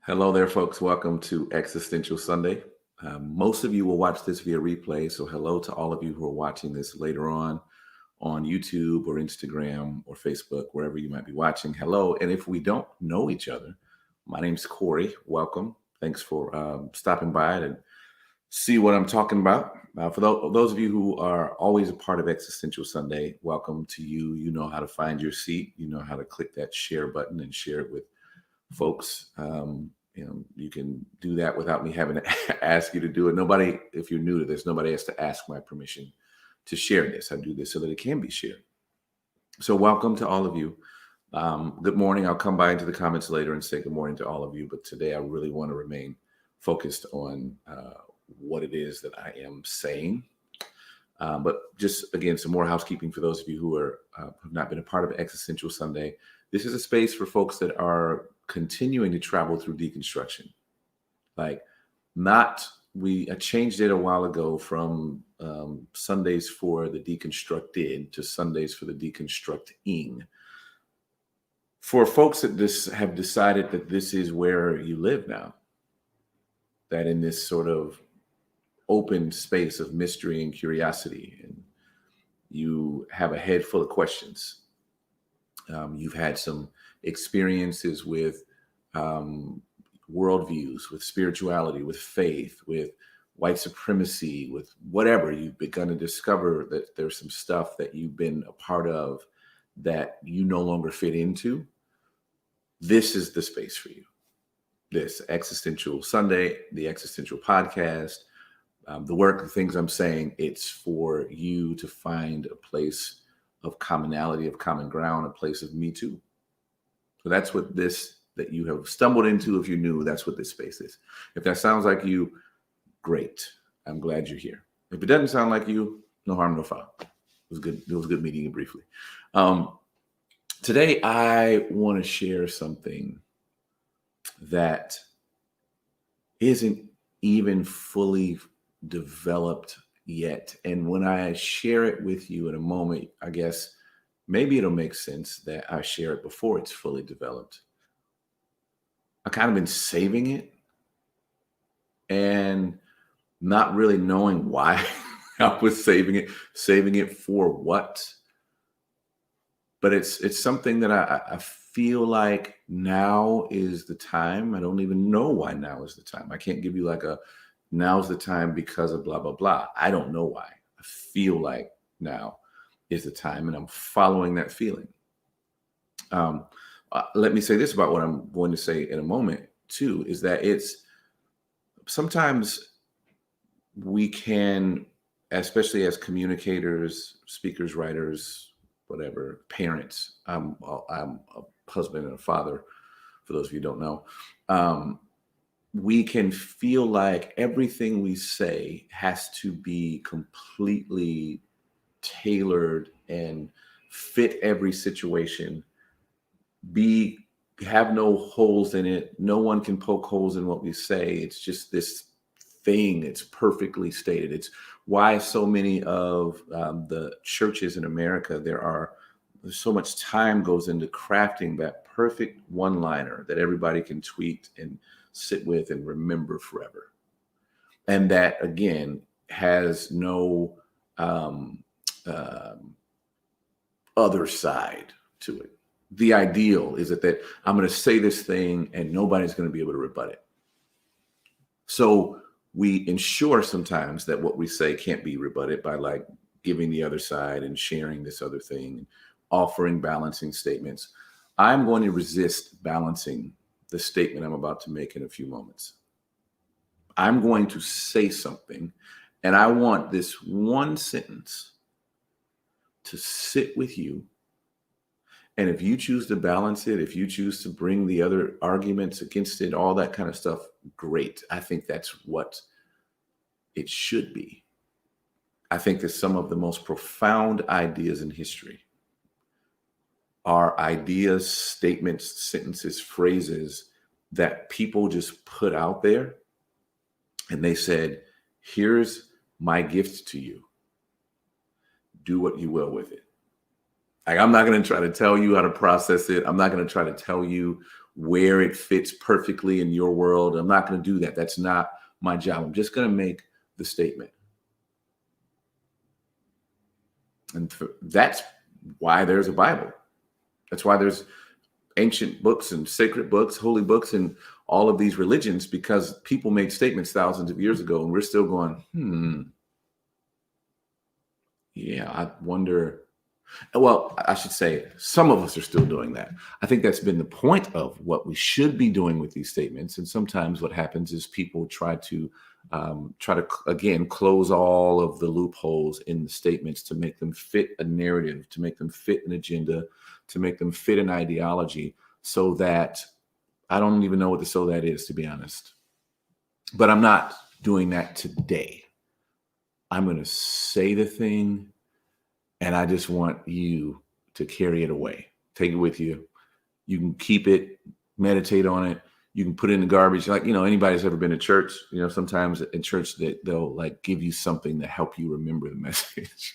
Hello there, folks. Welcome to Existential Sunday. Most of you will watch this via replay, so hello to all of you who are watching this later on YouTube or Instagram or Facebook, wherever you might be watching. Hello, and if we don't know each other, my name's Corey. Welcome. Thanks for stopping by and see what I'm talking about. For those of you who are always a part of Existential Sunday, welcome to you. You know how to find your seat. You know how to click that share button and share it with folks. You can do that without me having to ask you to do it. Nobody, if you're new to this, nobody has to ask my permission to share this. I do this so that it can be shared. So welcome to all of you. Good morning. I'll come by into the comments later and say good morning to all of you. But today I really want to remain focused on what it is that I am saying. But just, again, some more housekeeping for those of you who have not been a part of Existential Sunday. This is a space for folks that are continuing to travel through deconstruction. I changed it a while ago from Sundays for the deconstructed to Sundays for the deconstructing. For folks that have decided that this is where you live now, that in this sort of open space of mystery and curiosity, and you have a head full of questions. You've had some experiences with worldviews, with spirituality, with faith, with white supremacy, with whatever. You've begun to discover that there's some stuff that you've been a part of that you no longer fit into. This is the space for you. This Existential Sunday, the Existential Podcast, the things I'm saying, it's for you to find a place of commonality, of common ground, a place of me too. So that's what that you have stumbled into. If you're new, that's what this space is. If that sounds like you, great. I'm glad you're here. If it doesn't sound like you, no harm, no foul. It was good. It was good meeting you briefly. Today, I want to share something that isn't even fully developed yet. And when I share it with you in a moment, I guess maybe it'll make sense that I share it before it's fully developed. I kind of been saving it and not really knowing why I was saving it for what. But it's something that I feel like now is the time. I don't even know why now is the time. I can't give you like now's the time because of blah, blah, blah. I don't know why. I feel like now is the time, and I'm following that feeling. Let me say this about what I'm going to say in a moment, too, is that it's sometimes we can, especially as communicators, speakers, writers, whatever, parents. I'm a husband and a father, for those of you who don't know. We can feel like everything we say has to be completely tailored and fit every situation, have no holes in it. No one can poke holes in what we say. It's just this thing. It's perfectly stated. It's why so many of the churches in America, there's so much time goes into crafting that perfect one-liner that everybody can tweet and sit with and remember forever. And that, again, has no other side to it. The ideal is that I'm going to say this thing and nobody's going to be able to rebut it. So we ensure sometimes that what we say can't be rebutted by like giving the other side and sharing this other thing, offering balancing statements. I'm going to resist balancing the statement I'm about to make in a few moments. I'm going to say something, and I want this one sentence to sit with you. And if you choose to balance it, if you choose to bring the other arguments against it, all that kind of stuff, great. I think that's what it should be. I think that some of the most profound ideas in history are ideas, statements, sentences, phrases that people just put out there. And they said, here's my gift to you. Do what you will with it. I'm not going to try to tell you how to process it. I'm not going to try to tell you where it fits perfectly in your world. I'm not going to do that. That's not my job. I'm just going to make the statement. And that's why there's a Bible. That's why there's ancient books and sacred books, holy books, and all of these religions, because people made statements thousands of years ago, and we're still going, yeah, I wonder. Well, I should say some of us are still doing that. I think that's been the point of what we should be doing with these statements. And sometimes what happens is people try to again close all of the loopholes in the statements to make them fit a narrative, to make them fit an agenda, to make them fit an ideology, so that I don't even know what the "so that" is, to be honest. But I'm not doing that today. I'm going to say the thing, and I just want you to carry it away. Take it with you. You can keep it, meditate on it. You can put it in the garbage. Like, anybody's ever been to church, sometimes in church they'll like give you something to help you remember the message.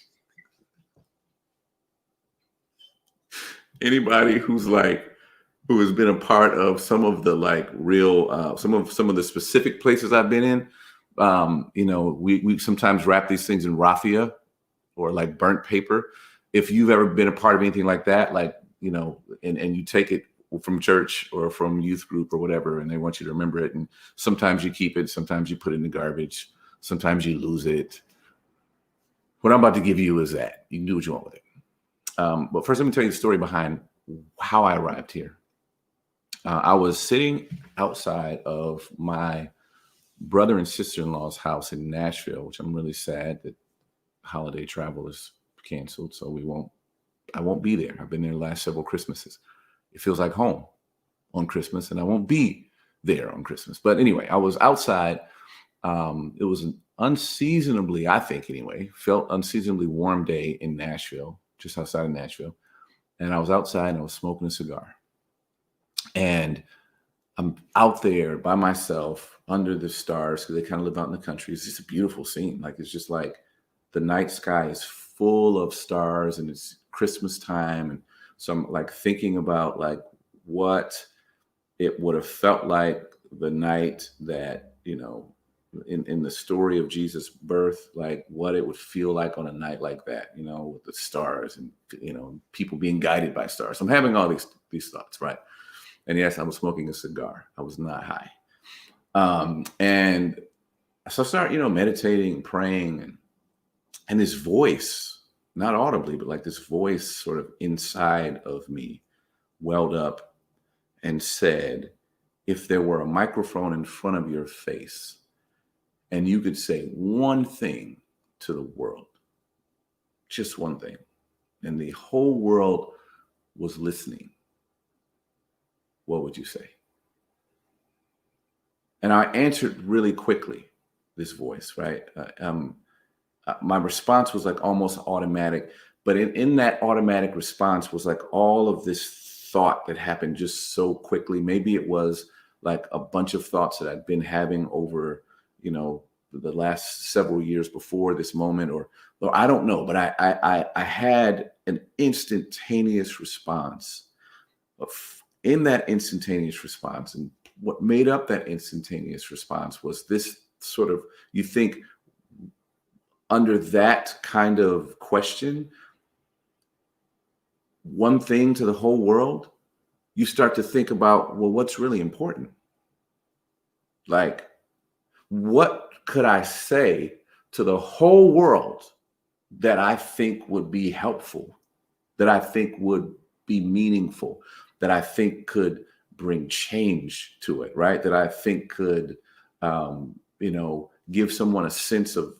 Anybody who has been a part of some of the like real, some of the specific places I've been in, we sometimes wrap these things in raffia or like burnt paper. If you've ever been a part of anything like that, like, and you take it from church or from youth group or whatever, and they want you to remember it. And sometimes you keep it, sometimes you put it in the garbage, sometimes you lose it. What I'm about to give you is that. You can do what you want with it. But first, let me tell you the story behind how I arrived here. I was sitting outside of my brother and sister-in-law's house in Nashville, which I'm really sad that holiday travel is canceled. So I won't be there. I've been there the last several Christmases. It feels like home on Christmas, and I won't be there on Christmas. But anyway, I was outside. It was an unseasonably, I think anyway, felt unseasonably warm day in Nashville, just outside of Nashville. And I was outside and I was smoking a cigar. And I'm out there by myself under the stars, because they kind of live out in the country. It's just a beautiful scene. Like, it's just like the night sky is full of stars, and it's Christmas time. And so I'm like thinking about like what it would have felt like the night that, in the story of Jesus' birth, like what it would feel like on a night like that, with the stars and, people being guided by stars. So I'm having all these thoughts, right? And yes, I was smoking a cigar. I was not high. And so I start, meditating, praying, and this voice, not audibly, but like this voice sort of inside of me welled up and said, if there were a microphone in front of your face and you could say one thing to the world, just one thing, and the whole world was listening, what would you say? And I answered really quickly, this voice, right? My response was like almost automatic, but in that automatic response was like all of this thought that happened just so quickly. Maybe it was like a bunch of thoughts that I'd been having over, the last several years before this moment, or I don't know, but I had an instantaneous response. In that instantaneous response, and what made up that instantaneous response was this sort of, you think, under that kind of question, one thing to the whole world, you start to think about, well, what's really important? Like, what could I say to the whole world that I think would be helpful, that I think would be meaningful, that I think could bring change to it, right? That I think could, give someone a sense of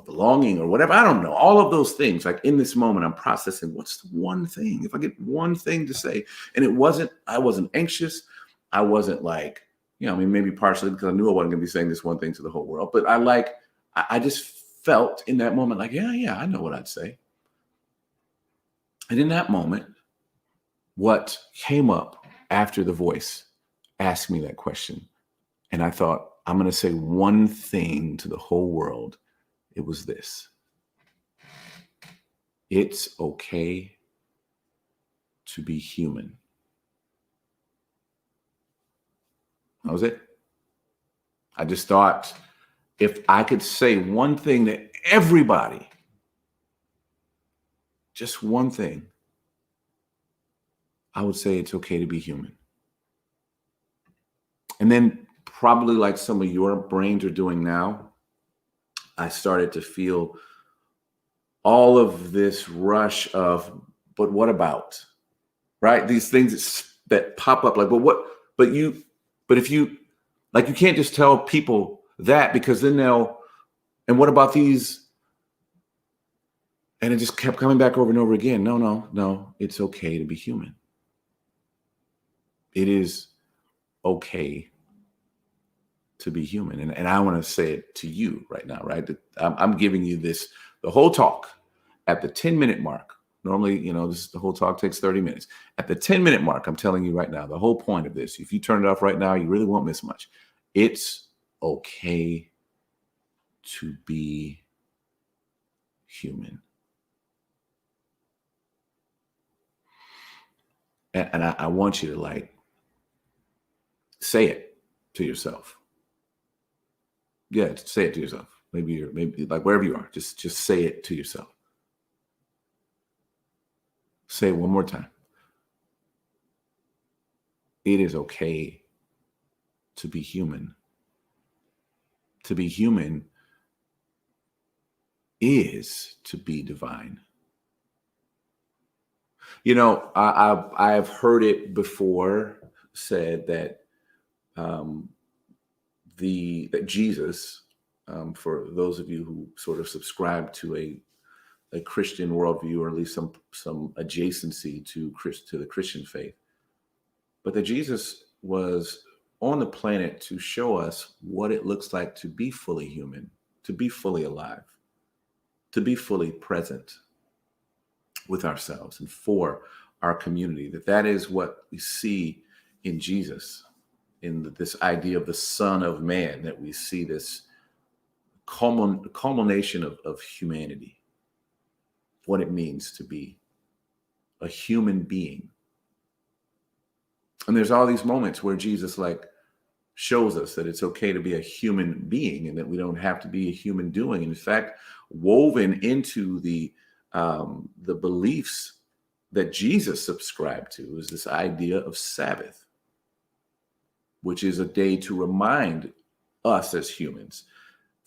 belonging or whatever. I don't know. All of those things. Like, in this moment, I'm processing, what's the one thing? If I get one thing to say, and I wasn't anxious. I wasn't like, maybe partially because I knew I wasn't going to be saying this one thing to the whole world. But I just felt in that moment like, yeah, I know what I'd say. And in that moment, what came up after the voice asked me that question, and I thought, I'm going to say one thing to the whole world. It was this: it's okay to be human. That was it. I just thought if I could say one thing to everybody, just one thing, I would say it's okay to be human. And then probably like some of your brains are doing now, I started to feel all of this rush of, but what about, right? These things that pop up like, but if you, like, you can't just tell people that because then and what about these? And it just kept coming back over and over again. No, it's okay to be human. It is okay to be human. And I want to say it to you right now, right? I'm giving you the whole talk at the 10-minute mark. Normally, the whole talk takes 30 minutes. At the 10-minute mark, I'm telling you right now, the whole point of this, if you turn it off right now, you really won't miss much. It's okay to be human. And I want you to say it to yourself. Yeah, say it to yourself. Maybe like wherever you are, just say it to yourself. Say it one more time. It is okay to be human. To be human is to be divine. I've heard it before said that that Jesus, for those of you who sort of subscribe to a Christian worldview, or at least some adjacency to the Christian faith, but that Jesus was on the planet to show us what it looks like to be fully human, to be fully alive, to be fully present with ourselves and for our community. That is what we see in Jesus, in this idea of the Son of Man, that we see this culmination of humanity, what it means to be a human being. And there's all these moments where Jesus shows us that it's okay to be a human being and that we don't have to be a human doing. And in fact, woven into the beliefs that Jesus subscribed to is this idea of Sabbath, which is a day to remind us as humans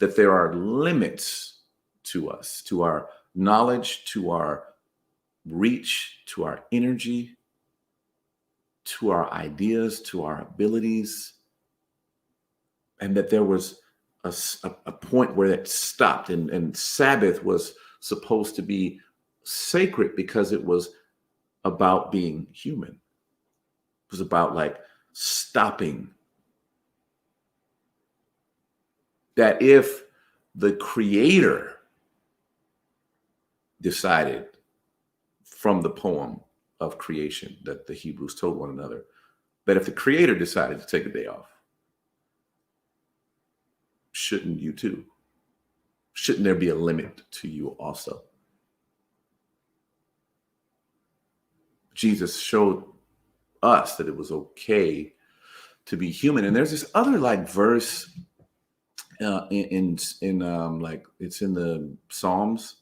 that there are limits to us, to our knowledge, to our reach, to our energy, to our ideas, to our abilities, and that there was a point where that stopped. And Sabbath was supposed to be sacred because it was about being human. It was about stopping. That if the Creator decided from the poem of creation that the Hebrews told one another, that if the Creator decided to take a day off, shouldn't you too? Shouldn't there be a limit to you also? Jesus showed us that it was okay to be human. And there's this other verse in it's in the Psalms,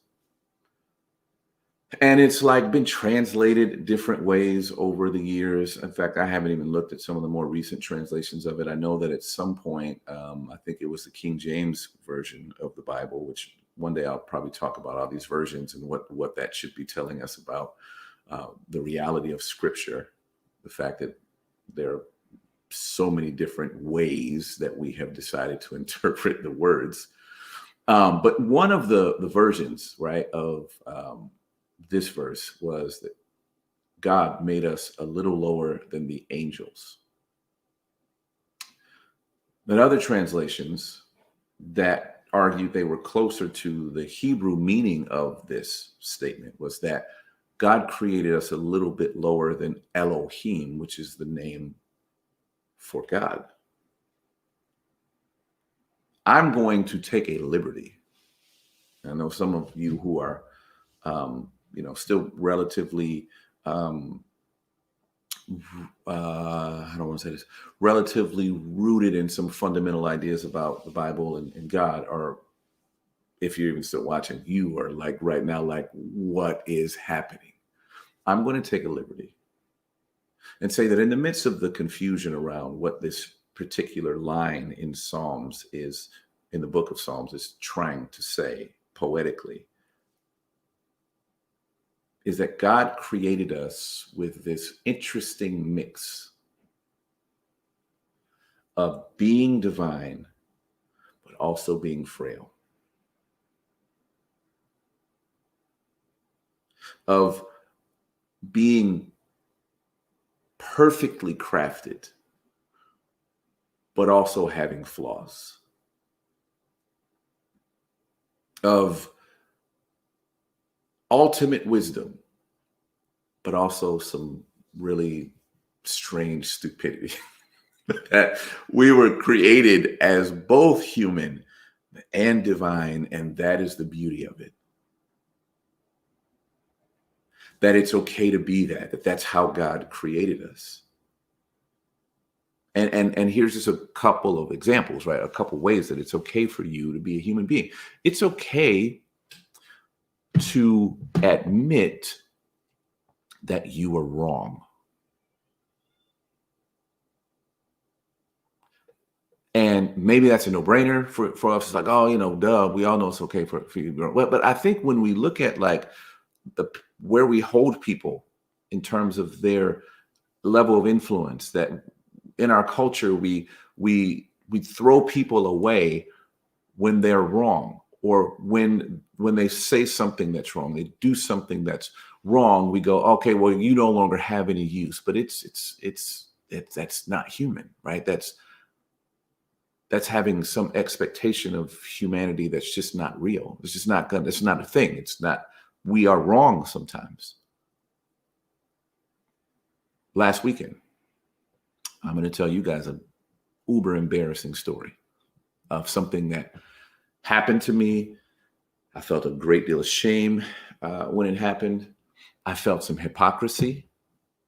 and it's been translated different ways over the years. In fact, I haven't even looked at some of the more recent translations of it. I know that at some point, I think it was the King James version of the Bible, which one day I'll probably talk about all these versions and what that should be telling us about the reality of Scripture, the fact that there are so many different ways that we have decided to interpret the words. But one of the versions, right, of this verse was that God made us a little lower than the angels. But other translations that argued they were closer to the Hebrew meaning of this statement was that God created us a little bit lower than Elohim, which is the name for God. I'm going to take a liberty. I know some of you who are, still relatively I don't want to say this, relatively rooted in some fundamental ideas about the Bible and God, or if you're even still watching, you are like right now, like, what is happening? I'm going to take a liberty and say that in the midst of the confusion around what this particular line in Psalms is, in the book of Psalms, is trying to say poetically, is that God created us with this interesting mix of being divine, but also being frail, of being perfectly crafted, but also having flaws, of ultimate wisdom, but also some really strange stupidity. That we were created as both human and divine, and that is the beauty of it. That it's okay to be that that's how God created us. And here's just a couple of examples, right? A couple ways that it's okay for you to be a human being. It's okay to admit that you are wrong. And maybe that's a no-brainer for us. It's like, oh, duh, we all know it's okay for you to be wrong. But I think when we look at like where we hold people in terms of their level of influence, that in our culture we throw people away when they're wrong, or when they say something that's wrong, they do something that's wrong, we go, okay, well, you no longer have any use. But that's not human, right? That's having some expectation of humanity that's just not real. It's just not it's not a thing. It's not, we are wrong sometimes. Last weekend, I'm going to tell you guys an uber embarrassing story of something that happened to me. I felt a great deal of shame when it happened. I felt some hypocrisy,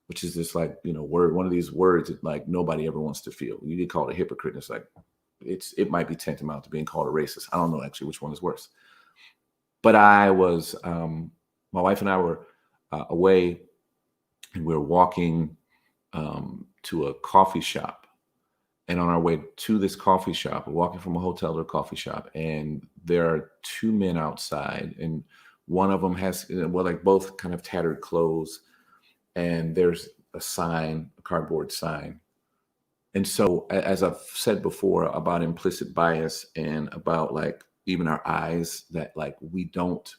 which is just like, one of these words that like nobody ever wants to feel. You get called a hypocrite, and it's like, it might be tantamount to being called a racist. I don't know actually which one is worse. But I was, my wife and I were away, and we were walking to a coffee shop. And on our way to this coffee shop, we're walking from a hotel to a coffee shop, and there are two men outside, and one of them has, like both kind of tattered clothes, and there's a sign, a cardboard sign. And so, as I've said before about implicit bias and about like even our eyes, that like we don't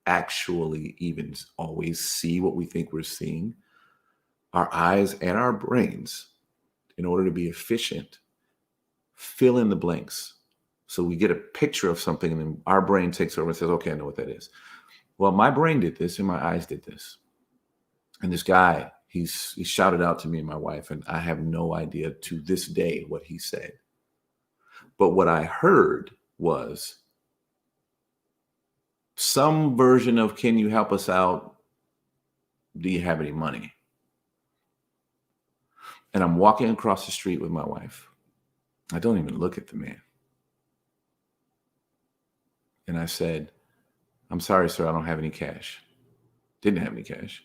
actually even always see what we think we're seeing. Our eyes and our brains, in order to be efficient, fill in the blanks. So we get a picture of something, and then our brain takes over and says, okay, I know what that is. Well, my brain did this and my eyes did this. And this guy, he shouted out to me and my wife, and I have no idea to this day what he said. But what I heard was some version of, can you help us out? Do you have any money? And I'm walking across the street with my wife. I don't even look at the man. And I said, I'm sorry, sir, I don't have any cash. Didn't have any cash.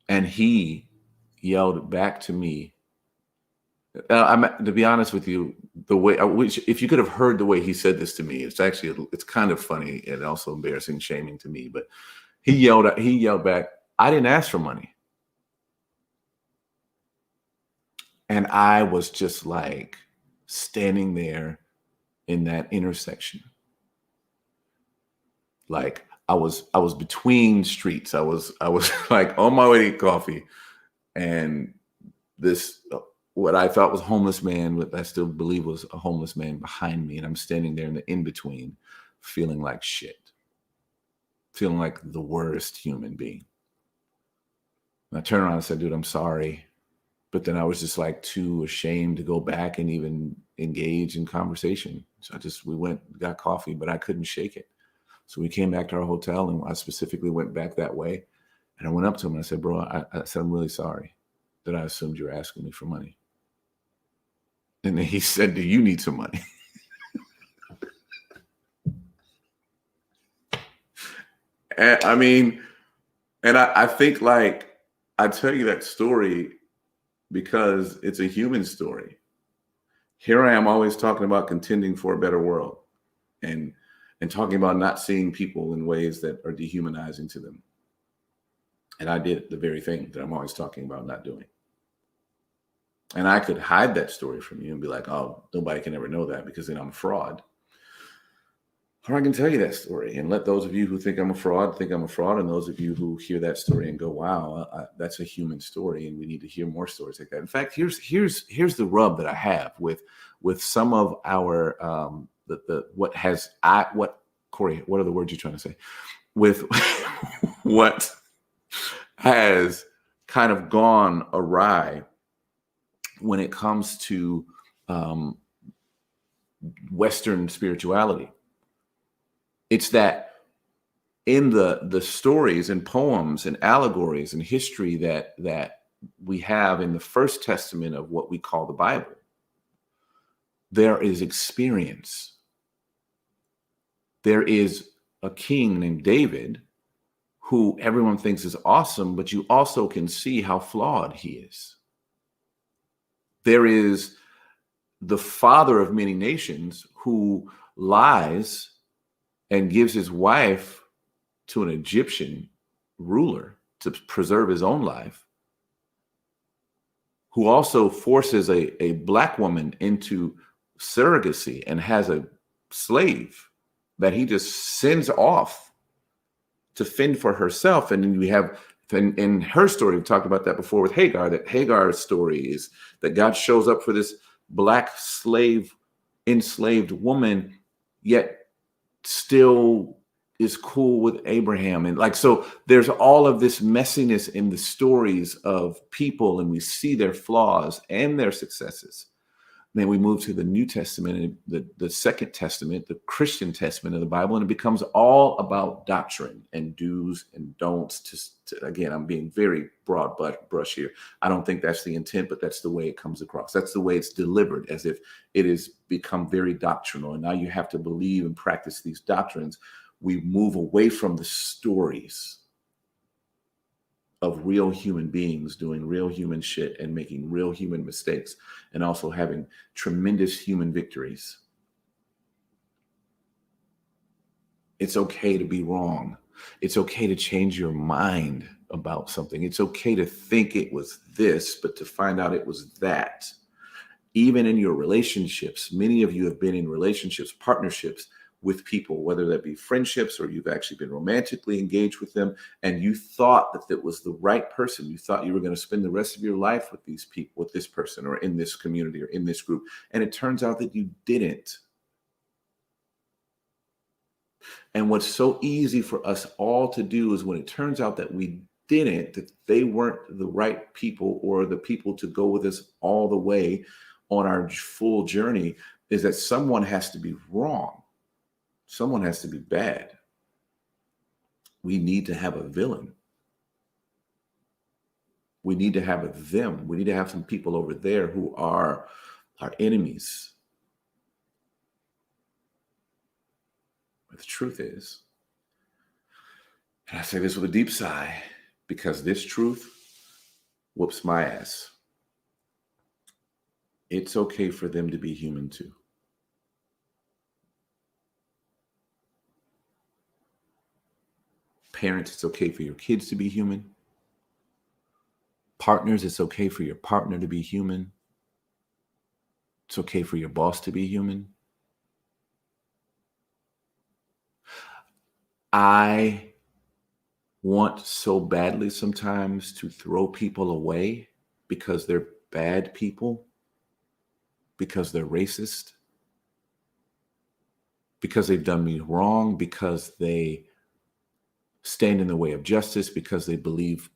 And he yelled back to me. To be honest with you, the way, if you could have heard the way he said this to me, it's kind of funny and also embarrassing, shaming to me. But he yelled back, I didn't ask for money. And I was just like standing there in that intersection. Like I was between streets. I was like on my way to get coffee, and this what I thought was a homeless man, what I still believe was a homeless man behind me, and I'm standing there in the in between, feeling like shit, feeling like the worst human being. And I turned around and said, "Dude, I'm sorry," but then I was just like too ashamed to go back and even engage in conversation. So we went, got coffee, but I couldn't shake it. So we came back to our hotel, and I specifically went back that way. And I went up to him and I said, bro, I said, I'm really sorry that I assumed you were asking me for money. And then he said, do you need some money? And I mean, and I think like, I tell you that story because it's a human story. Here I am always talking about contending for a better world and talking about not seeing people in ways that are dehumanizing to them. And I did the very thing that I'm always talking about not doing. And I could hide that story from you and be like, oh, nobody can ever know that because then I'm a fraud. Or I can tell you that story and let those of you who think I'm a fraud think I'm a fraud. And those of you who hear that story and go, wow, that's a human story. And we need to hear more stories like that. In fact, here's the rub that I have with some of our, Corey, what are the words you're trying to say? With what has kind of gone awry when it comes to Western spirituality. It's that in the stories and poems and allegories and history that we have in the First Testament of what we call the Bible, there is experience. There is a king named David who everyone thinks is awesome, but you also can see how flawed he is. There is the father of many nations who lies and gives his wife to an Egyptian ruler to preserve his own life, who also forces a Black woman into surrogacy and has a slave that he just sends off to fend for herself. And then we have, in her story, we talked about that before with Hagar, that Hagar's story is that God shows up for this Black slave, enslaved woman, yet still is cool with Abraham. And like, so there's all of this messiness in the stories of people, and we see their flaws and their successes. Then we move to the New Testament and the Second Testament, the Christian Testament of the Bible, and it becomes all about doctrine and do's and don'ts. Again, I'm being very broad brush here. I don't think that's the intent, but that's the way it comes across. That's the way it's delivered, as if it has become very doctrinal. And now you have to believe and practice these doctrines. We move away from the stories of real human beings doing real human shit and making real human mistakes and also having tremendous human victories. It's okay to be wrong. It's okay to change your mind about something. It's okay to think it was this, but to find out it was that. Even in your relationships, many of you have been in relationships, partnerships with people, whether that be friendships or you've actually been romantically engaged with them, and you thought that that was the right person. You thought you were going to spend the rest of your life with these people, with this person, or in this community, or in this group. And it turns out that you didn't. And what's so easy for us all to do is when it turns out that we didn't, that they weren't the right people or the people to go with us all the way on our full journey, is that someone has to be wrong. Someone has to be bad. We need to have a villain. We need to have a them. We need to have some people over there who are our enemies. But the truth is, and I say this with a deep sigh, because this truth whoops my ass. It's okay for them to be human too. Parents, it's okay for your kids to be human. Partners, it's okay for your partner to be human. It's okay for your boss to be human. I want so badly sometimes to throw people away because they're bad people, because they're racist, because they've done me wrong, because they stand in the way of justice, because they believe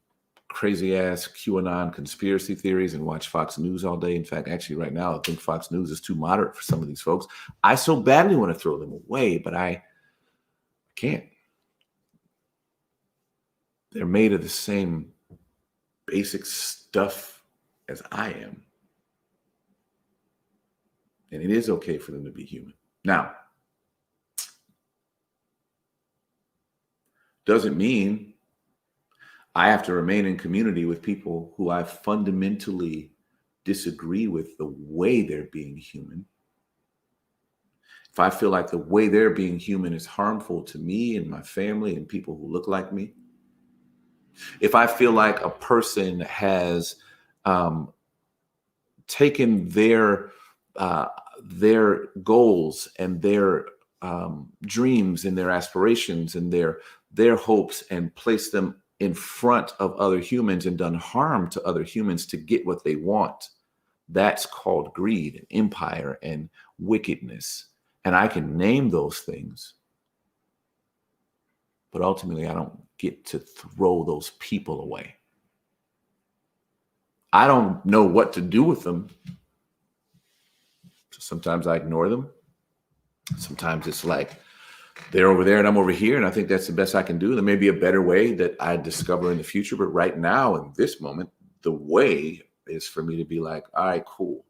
crazy ass QAnon conspiracy theories and watch Fox News all day. In fact, actually right now, I think Fox News is too moderate for some of these folks. I so badly want to throw them away, but I can't. They're made of the same basic stuff as I am. And it is okay for them to be human. Now, doesn't mean I have to remain in community with people who I fundamentally disagree with the way they're being human. If I feel like the way they're being human is harmful to me and my family and people who look like me, if I feel like a person has um, taken their goals and their dreams and their aspirations and their hopes and placed them in front of other humans and done harm to other humans to get what they want, that's called greed and empire and wickedness. And I can name those things, but ultimately I don't get to throw those people away. I don't know what to do with them. So sometimes I ignore them. Sometimes it's like they're over there and I'm over here, and I think that's the best I can do. There may be a better way that I discover in the future, but right now, in this moment, the way is for me to be like, all right, cool.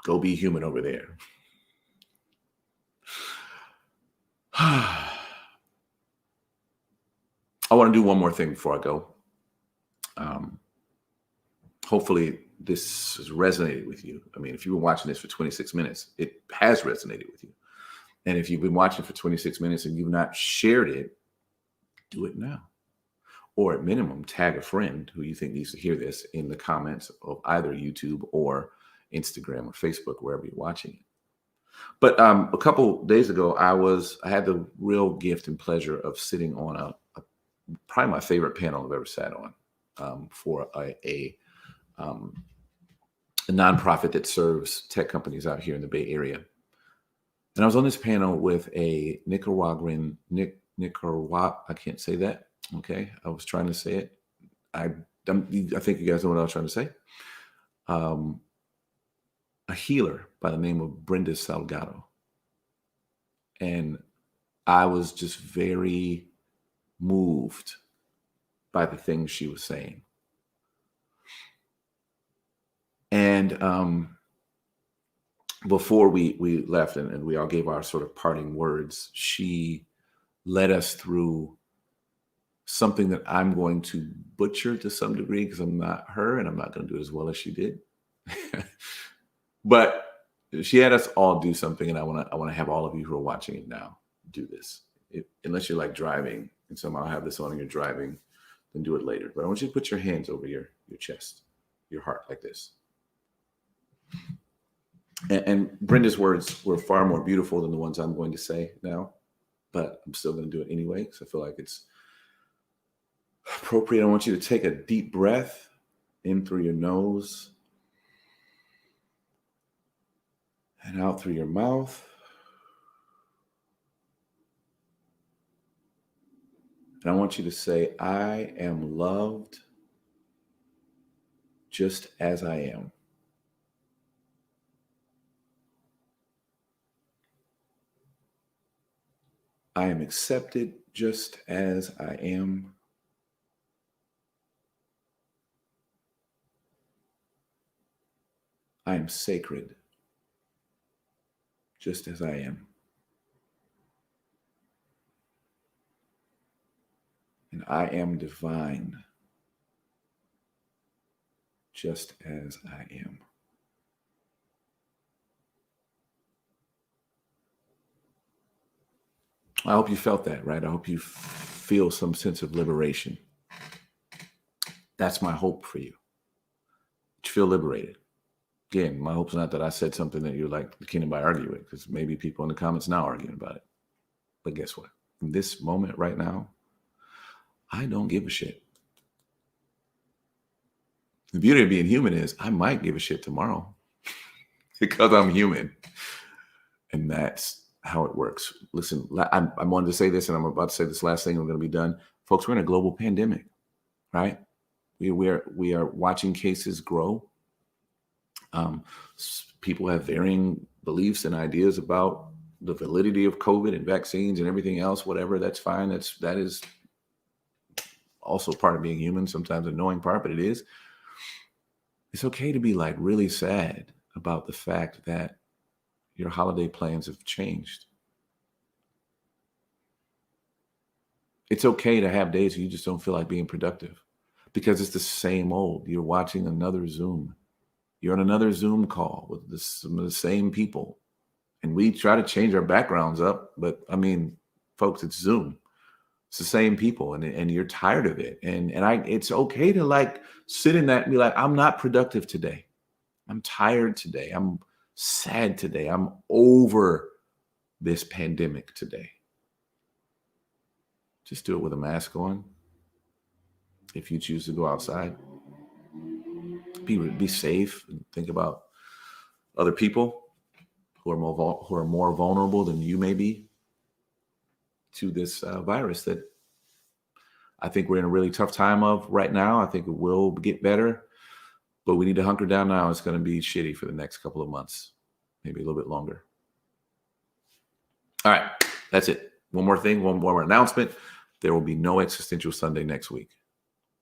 Go be human over there. I want to do one more thing before I go. Hopefully this has resonated with you. I mean, if you've been watching this for 26 minutes, it has resonated with you. And if you've been watching for 26 minutes and you've not shared it, do it now. Or at minimum, tag a friend who you think needs to hear this in the comments of either YouTube or Instagram or Facebook, wherever you're watching it. But a couple days ago, I had the real gift and pleasure of sitting on probably my favorite panel I've ever sat on for a nonprofit that serves tech companies out here in the Bay Area. And I was on this panel with a Nicaraguan, I can't say that. Okay. I was trying to say it. I think you guys know what I was trying to say. A healer by the name of Brenda Salgado. And I was just very moved by the things she was saying. And before we left and we all gave our sort of parting words, she led us through something that I'm going to butcher to some degree because I'm not her and I'm not going to do it as well as she did. But she had us all do something, and I want to have all of you who are watching it now do this. Unless you're like driving and somehow have this on and you're driving, then do it later. But I want you to put your hands over your chest, your heart, like this. And Brenda's words were far more beautiful than the ones I'm going to say now, but I'm still going to do it anyway because I feel like it's appropriate. I want you to take a deep breath in through your nose and out through your mouth. And I want you to say, I am loved just as I am. I am accepted just as I am. I am sacred just as I am. And I am divine just as I am. I hope you felt that, right? I hope you feel some sense of liberation. That's my hope for you. That you feel liberated. Again, my hope's not that I said something that you're like, can anybody argue with? Because maybe people in the comments now are arguing about it. But guess what? In this moment right now, I don't give a shit. The beauty of being human is I might give a shit tomorrow because I'm human. And that's how it works. Listen, I wanted to say this, and I'm about to say this last thing, and we're going to be done. Folks, we're in a global pandemic, right? We are watching cases grow. People have varying beliefs and ideas about the validity of COVID and vaccines and everything else, whatever. That's fine. That is also part of being human, sometimes annoying part, but it is. It's okay to be like really sad about the fact that your holiday plans have changed. It's okay to have days where you just don't feel like being productive because it's the same old. You're watching another Zoom. You're on another Zoom call with some of the same people. And we try to change our backgrounds up, but I mean, folks, it's Zoom. It's the same people, and you're tired of it. It's okay to like sit in that and be like, I'm not productive today. I'm tired today. I'm sad today. I'm over this pandemic today. Just do it with a mask on. If you choose to go outside, be safe and think about other people who are more vulnerable than you may be to this virus that I think we're in a really tough time of right now. I think it will get better, but we need to hunker down now. It's going to be shitty for the next couple of months, maybe a little bit longer. All right, that's it. One more thing, one more announcement. There will be no Existential Sunday next week.